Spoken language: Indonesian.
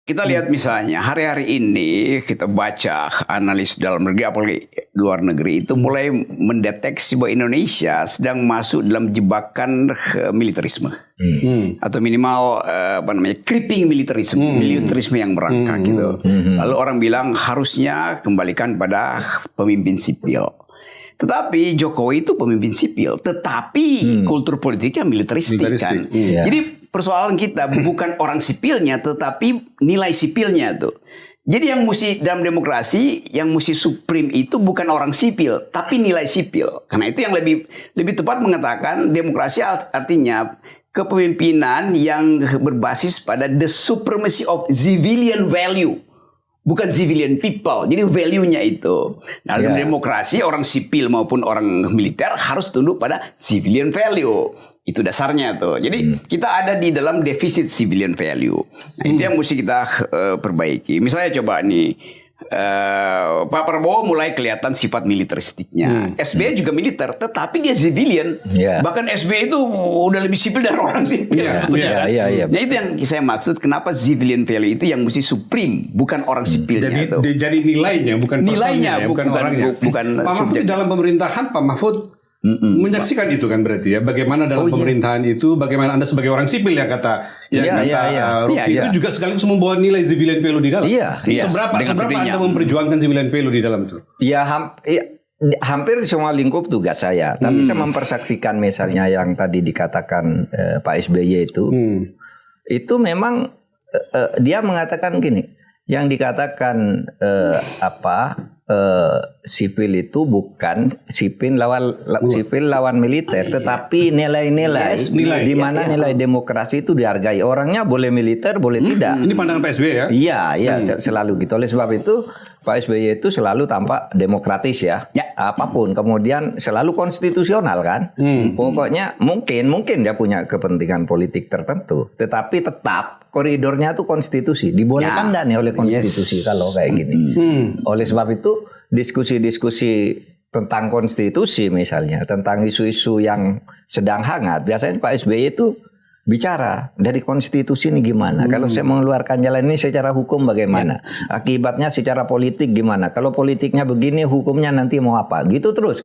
Kita lihat misalnya hari-hari ini kita baca analis dalam negeri apalagi luar negeri itu mulai mendeteksi bahwa Indonesia sedang masuk dalam jebakan militerisme atau minimal creeping militerisme yang merangkak gitu. Lalu orang bilang harusnya kembalikan pada pemimpin sipil. Tetapi Jokowi itu pemimpin sipil, tetapi kultur politiknya militeristik kan. Jadi persoalan kita bukan orang sipilnya, tetapi nilai sipilnya tuh. Jadi yang mesti dalam demokrasi, yang mesti supreme itu bukan orang sipil, tapi nilai sipil. Karena itu yang lebih tepat mengatakan demokrasi artinya kepemimpinan yang berbasis pada the supremacy of civilian value. Bukan civilian people, jadi value-nya itu. Nah, dalam demokrasi orang sipil maupun orang militer harus tunduk pada civilian value. Itu dasarnya tuh. Jadi kita ada di dalam defisit civilian value. Nah, itu yang mesti kita perbaiki. Misalnya coba nih, Pak Prabowo mulai kelihatan sifat militeristiknya. SBY juga militer, tetapi dia civilian. Bahkan SBY itu udah lebih sipil dari orang sipil. Nah itu yang saya maksud, kenapa civilian value itu yang mesti supreme, bukan orang sipilnya. Jadi nilainya, bukan nilainya, bukan orangnya. Bukan Pak Mahfud dalam pemerintahan, Pak Mahfud menyaksikan itu kan berarti ya, bagaimana dalam pemerintahan itu, bagaimana Anda sebagai orang sipil yang kata Rocky itu juga sekaligus membawa nilai civilian value di dalam. Seberapa Anda memperjuangkan civilian value di dalam itu? Hampir di semua lingkup tugas saya, tapi saya mempersaksikan misalnya yang tadi dikatakan Pak SBY itu memang dia mengatakan gini, yang dikatakan sipil itu bukan sipil lawan militer, tetapi nilai-nilai di mana nilai demokrasi itu dihargai. Orangnya boleh militer, boleh tidak. Ini pandangan Pak SBY ya? Iya, selalu gitu. Oleh sebab itu Pak SBY itu selalu tampak demokratis ya. Apapun, kemudian selalu konstitusional kan. Pokoknya mungkin dia punya kepentingan politik tertentu, tetapi tetap koridornya itu konstitusi, dibolehkan dan oleh konstitusi kalau kayak gini. Oleh sebab itu diskusi-diskusi tentang konstitusi misalnya, tentang isu-isu yang sedang hangat, biasanya Pak SBY itu bicara dari konstitusi ini gimana. Kalau saya mengeluarkan jalan ini secara hukum bagaimana, akibatnya secara politik gimana. Kalau politiknya begini, hukumnya nanti mau apa, gitu terus.